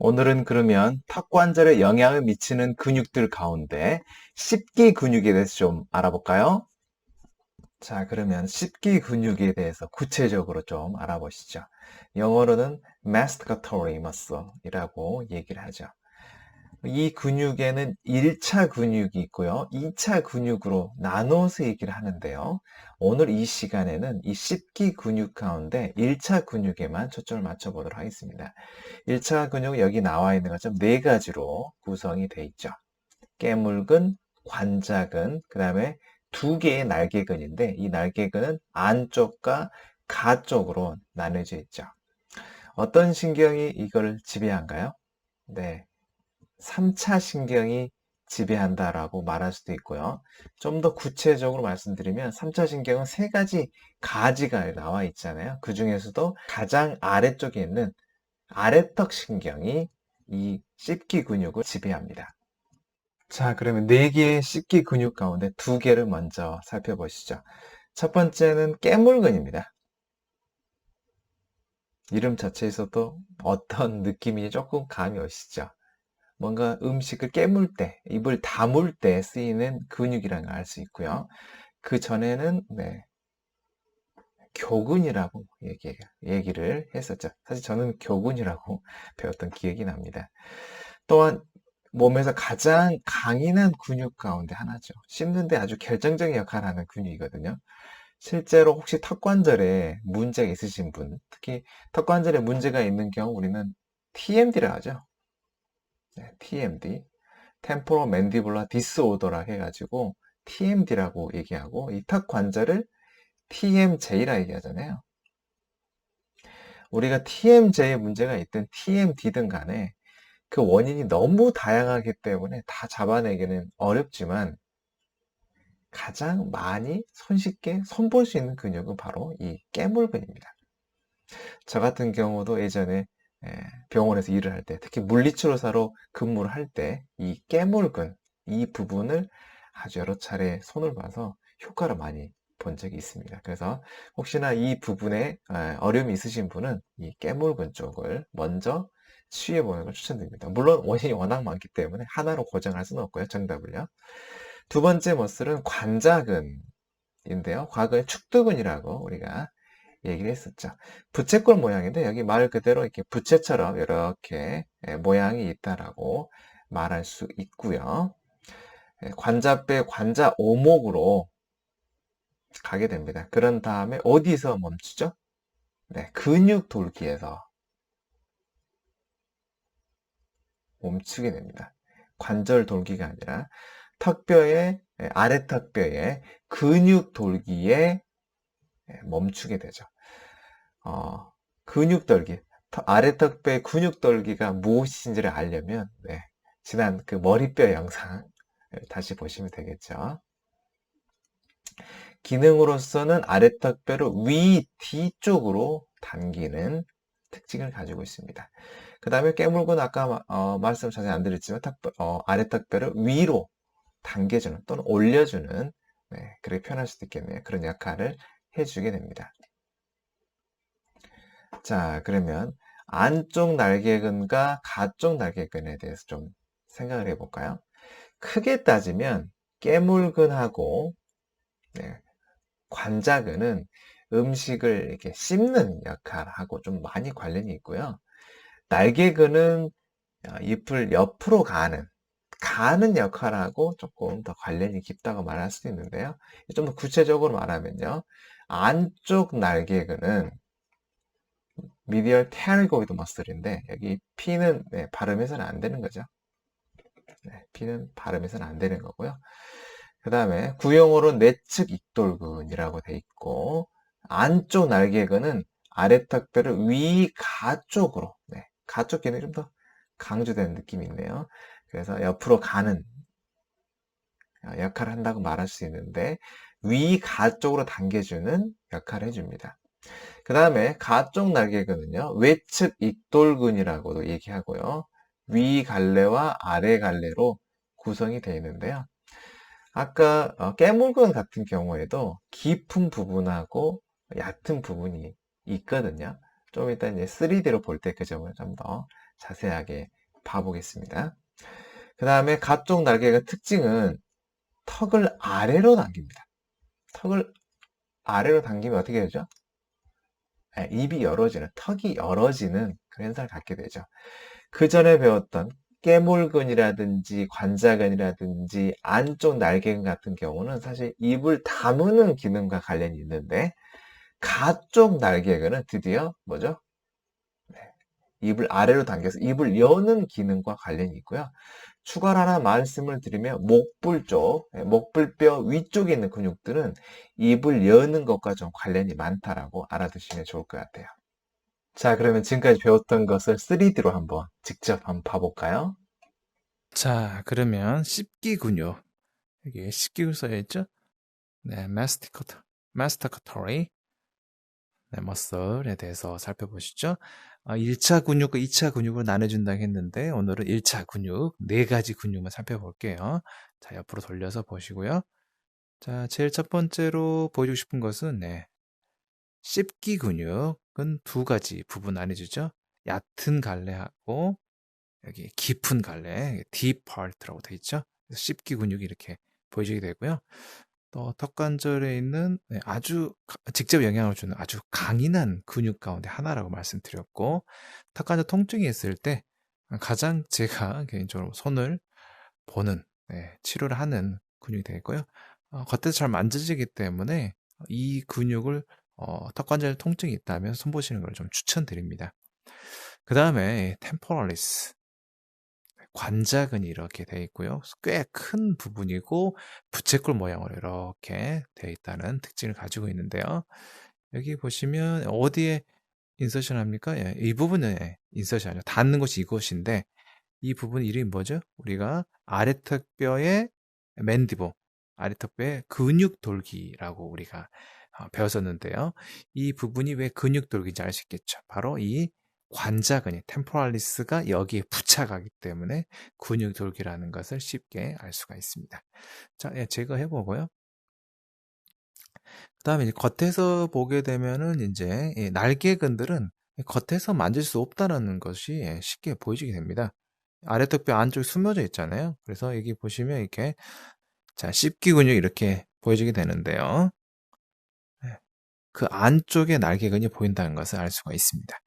오늘은 그러면 턱관절에 영향을 미치는 근육들 가운데 십기 근육에 대해서 좀 알아볼까요? 자, 그러면 십기 근육에 대해서 구체적으로 좀 알아보시죠. 영어로는 masticatory muscle이라고 얘기를 하죠. 이 근육에는 1차 근육이 있고요. 2차 근육으로 나눠서 얘기를 하는데요. 오늘 이 시간에는 이 십기 근육 가운데 1차 근육에만 초점을 맞춰보도록 하겠습니다. 1차 근육은 여기 나와 있는 것처럼 네 가지로 구성이 되어 있죠. 깨물근, 관자근, 그 다음에 두 개의 날개근인데 이 날개근은 안쪽과 가쪽으로 나눠져 있죠. 어떤 신경이 이걸 지배한가요? 네, 3차 신경이 지배한다라고 말할 수도 있고요. 좀 더 구체적으로 말씀드리면 3차 신경은 세 가지 가지가 나와 있잖아요. 그 중에서도 가장 아래쪽에 있는 아래턱 신경이 이 씹기 근육을 지배합니다. 자, 그러면 네 개의 씹기 근육 가운데 두 개를 먼저 살펴보시죠. 첫 번째는 깨물근입니다. 이름 자체에서도 어떤 느낌이 조금 감이 오시죠? 뭔가 음식을 깨물 때, 입을 다물 때 쓰이는 근육이라는 걸 알 수 있고요. 그 전에는 교근이라고 얘기를 했었죠. 사실 저는 교근이라고 배웠던 기억이 납니다. 또한 몸에서 가장 강인한 근육 가운데 하나죠. 씹는데 아주 결정적인 역할을 하는 근육이거든요. 실제로 혹시 턱관절에 문제가 있으신 분, 특히 턱관절에 문제가 있는 경우 우리는 TMD라 하죠. 네, TMD, 템포로맨디블라 디스오더라 해가지고 TMD라고 얘기하고 이 턱관절을 TMJ라 얘기하잖아요. 우리가 TMJ에 문제가 있든 TMD든 간에 그 원인이 너무 다양하기 때문에 다 잡아내기는 어렵지만 가장 많이 손쉽게 손볼 수 있는 근육은 바로 이 깨물근입니다. 저 같은 경우도 예전에 병원에서 일을 할 때, 특히 물리치료사로 근무를 할 때 이 깨물근, 이 부분을 아주 여러 차례 손을 봐서 효과를 많이 본 적이 있습니다. 그래서 혹시나 이 부분에 어려움이 있으신 분은 이 깨물근 쪽을 먼저 치유해 보는 걸 추천드립니다. 물론 원인이 워낙 많기 때문에 하나로 고정할 수는 없고요. 정답을요. 두 번째 머슬은 관자근인데요. 과거에 축두근이라고 우리가 얘기를 했었죠. 부채꼴 모양인데 여기 말 그대로 이렇게 부채처럼 이렇게 모양이 있다라고 말할 수 있고요. 관자뼈 관자 오목으로 가게 됩니다. 그런 다음에 어디서 멈추죠? 네, 근육 돌기에서 멈추게 됩니다. 관절 돌기가 아니라 턱뼈의 아래 턱뼈의 근육 돌기에 멈추게 되죠. 근육 돌기, 아래 턱뼈의 근육 돌기가 무엇인지를 알려면 지난 그 머리뼈 영상 다시 보시면 되겠죠. 기능으로서는 아래 턱뼈를 위, 뒤쪽으로 당기는 특징을 가지고 있습니다. 그 다음에 깨물고는 아까 말씀 자세히 안 드렸지만 아래 턱뼈를 위로 당겨주는 또는 올려주는 그렇게 표현할 수도 있겠네요. 그런 역할을 해주게 됩니다. 자, 그러면 안쪽 날개근과 가쪽 날개근에 대해서 좀 생각을 해볼까요? 크게 따지면 깨물근하고 관자근은 음식을 이렇게 씹는 역할하고 좀 많이 관련이 있고요. 날개근은 잎을 옆으로 가는 역할하고 조금 더 관련이 깊다고 말할 수도 있는데요. 좀 더 구체적으로 말하면요. 안쪽 날개근은 미디얼 테알고이드 머슬인데 여기 P는 발음해서는 안 되는 거죠. P는 발음해서는 안 되는 거고요. 그 다음에 구용어로 내측 익돌근이라고 돼 있고 안쪽 날개근은 아래턱뼈를 위 가쪽으로 가쪽 기능이 좀 더 강조되는 느낌이 있네요. 그래서 옆으로 가는 역할을 한다고 말할 수 있는데 위 가쪽으로 당겨주는 역할을 해줍니다. 그 다음에 가쪽 날개근은요, 외측 익돌근이라고도 얘기하고요, 위 갈래와 아래 갈래로 구성이 되어 있는데요. 아까 깨물근 같은 경우에도 깊은 부분하고 얕은 부분이 있거든요. 좀 이따 이제 3D로 볼 때 그 점을 좀 더 자세하게 봐보겠습니다. 그 다음에 가쪽 날개의 특징은 턱을 아래로 당깁니다. 턱을 아래로 당기면 어떻게 되죠? 입이 열어지는, 턱이 열어지는 그런 현상을 갖게 되죠. 그 전에 배웠던 깨물근이라든지 관자근이라든지 안쪽 날개근 같은 경우는 사실 입을 다무는 기능과 관련이 있는데 가쪽 날개근은 드디어 뭐죠? 입을 아래로 당겨서 입을 여는 기능과 관련이 있고요. 추가로 하나 말씀을 드리면 목불 쪽, 목불뼈 위쪽에 있는 근육들은 입을 여는 것과 좀 관련이 많다라고 알아두시면 좋을 것 같아요. 자, 그러면 지금까지 배웠던 것을 3D로 한번 직접 한번 봐볼까요? 자, 그러면 씹기 근육. 여기 씹기 근육 써져 있죠? 네, 마스티커토리 네, 머슬에 대해서 살펴보시죠. 1차 근육과 2차 근육을 나눠준다고 했는데 오늘은 1차 근육, 4가지 근육만 살펴볼게요. 자, 옆으로 돌려서 보시고요. 자, 제일 첫 번째로 보여주고 싶은 것은 씹기 근육은 2가지 부분 나눠주죠. 얕은 갈래하고 여기 깊은 갈래, deep part라고 되어 있죠. 그래서 씹기 근육이 이렇게 보여지게 되고요. 또 턱관절에 있는 아주 직접 영향을 주는 아주 강인한 근육 가운데 하나라고 말씀드렸고, 턱관절 통증이 있을 때 가장 제가 개인적으로 손을 보는 치료를 하는 근육이 되겠고요. 겉에서 잘 만져지기 때문에 이 근육을 턱관절 통증이 있다면 손보시는 걸 좀 추천드립니다. 그 다음에 템포럴리스 관자근이 이렇게 되어 있고요. 꽤 큰 부분이고 부채꼴 모양으로 이렇게 되어 있다는 특징을 가지고 있는데요. 여기 보시면 어디에 인서션 합니까? 예, 이 부분에 인서션 하죠. 닿는 곳이 이곳인데 이 부분 이름이 뭐죠? 우리가 아래턱뼈의 맨디보, 아래턱뼈의 근육돌기라고 우리가 배웠었는데요. 이 부분이 왜 근육돌기인지 알 수 있겠죠. 바로 이 관자근이 템포랄리스가 여기에 부착하기 때문에 근육돌기라는 것을 쉽게 알 수가 있습니다. 자, 예, 제거해 보고요. 그다음에 이제 겉에서 보게 되면은 이제 날개근들은 겉에서 만질 수 없다는 것이 쉽게 보여지게 됩니다. 아래턱뼈 안쪽에 숨겨져 있잖아요. 그래서 여기 보시면 이렇게 자, 씹기 근육이 이렇게 보여지게 되는데요. 그 안쪽에 날개근이 보인다는 것을 알 수가 있습니다.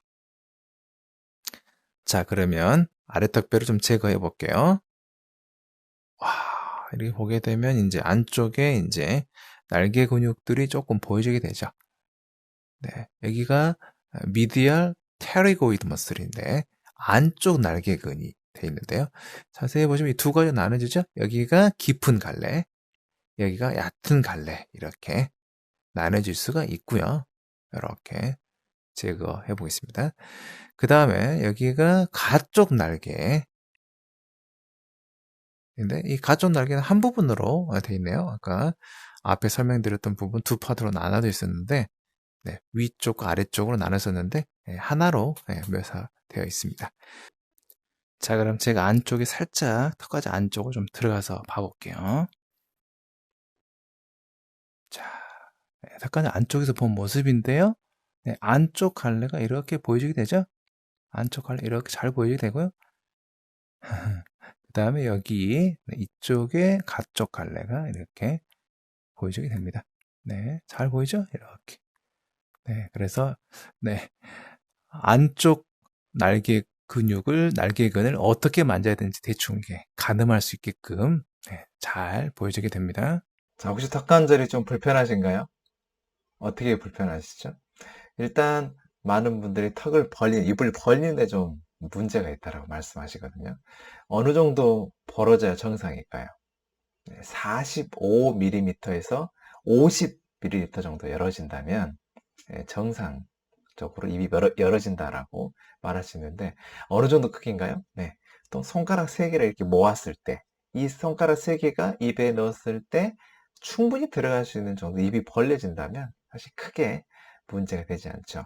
자, 그러면 아래턱뼈를 좀 제거해 볼게요. 와, 이렇게 보게 되면 이제 안쪽에 이제 날개 근육들이 조금 보여지게 되죠. 네, 여기가 미디얼 테리고이드 머슬인데 안쪽 날개근이 돼 있는데요. 자세히 보시면 이 2가지 나눠지죠. 여기가 깊은 갈래, 여기가 얕은 갈래 이렇게 나눠질 수가 있고요. 이렇게 제거해 보겠습니다. 그 다음에 여기가 가쪽 날개. 근데 이 가쪽 날개는 한 부분으로 되어 있네요. 아까 앞에 설명드렸던 부분 2파트로 나눠져 있었는데 위쪽과 아래쪽으로 나눴었는데 하나로 묘사되어 있습니다. 자, 그럼 제가 안쪽에 살짝 턱까지 안쪽으로 좀 들어가서 봐볼게요. 자, 턱까지 안쪽에서 본 모습인데요. 안쪽 갈래가 이렇게 보여지게 되죠. 안쪽 갈래 이렇게 잘 보이게 되고요. 그 다음에 여기 이쪽에 가쪽 갈래가 이렇게 보여지게 됩니다. 네, 잘 보이죠? 이렇게. 네, 그래서 안쪽 날개근을 어떻게 만져야 되는지 대충 가늠할 수 있게끔 잘 보여지게 됩니다. 자, 혹시 턱관절이 좀 불편하신가요? 어떻게 불편하시죠? 일단 많은 분들이 입을 벌리는데 좀 문제가 있다라고 말씀하시거든요. 어느 정도 벌어져야 정상일까요? 45mm에서 50mm 정도 열어진다면 정상적으로 입이 열어진다라고 말할 수 있는데 어느 정도 크기인가요? 네. 또 손가락 3개를 이렇게 모았을 때 이 손가락 3개가 입에 넣었을 때 충분히 들어갈 수 있는 정도 입이 벌려진다면 사실 크게 문제가 되지 않죠.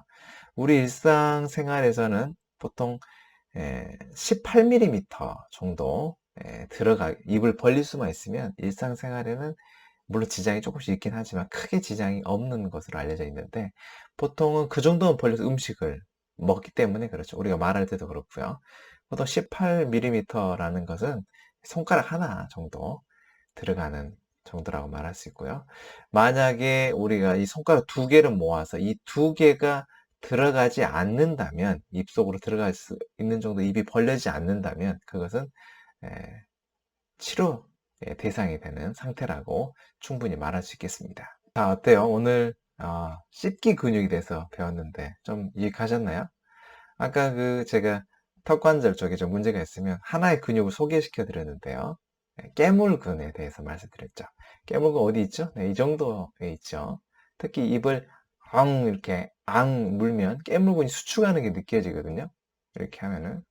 우리 일상생활에서는 보통 18mm 정도 입을 벌릴 수만 있으면 일상생활에는 물론 지장이 조금씩 있긴 하지만 크게 지장이 없는 것으로 알려져 있는데 보통은 그 정도는 벌려서 음식을 먹기 때문에 그렇죠. 우리가 말할 때도 그렇고요. 보통 18mm라는 것은 손가락 하나 정도 들어가는 정도라고 말할 수 있고요. 만약에 우리가 이 손가락 두 개를 모아서 이 두 개가 들어가지 않는다면, 입속으로 들어갈 수 있는 정도 입이 벌려지지 않는다면, 그것은 치료 대상이 되는 상태라고 충분히 말할 수 있겠습니다. 자, 어때요? 오늘 씹기 근육에 대해서 배웠는데 좀 이해가셨나요? 아까 제가 턱관절 쪽에 좀 문제가 있으면 하나의 근육을 소개시켜 드렸는데요. 깨물근에 대해서 말씀드렸죠. 깨물근 어디 있죠? 네, 이 정도에 있죠. 특히 입을 이렇게 물면 깨물근이 수축하는 게 느껴지거든요. 이렇게 하면은.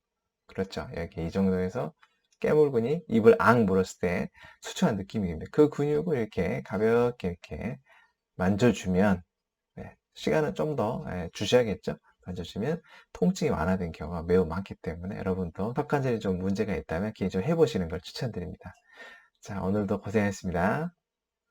그렇죠. 여기 이 정도에서 깨물근이 입을 물었을 때 수축한 느낌이 듭니다. 그 근육을 이렇게 가볍게 이렇게 만져주면, 시간은 좀 더 주셔야겠죠. 만져주면 통증이 완화된 경우가 매우 많기 때문에 여러분도 턱관절이 좀 문제가 있다면 기회 좀 해보시는 걸 추천드립니다. 자, 오늘도 고생하셨습니다.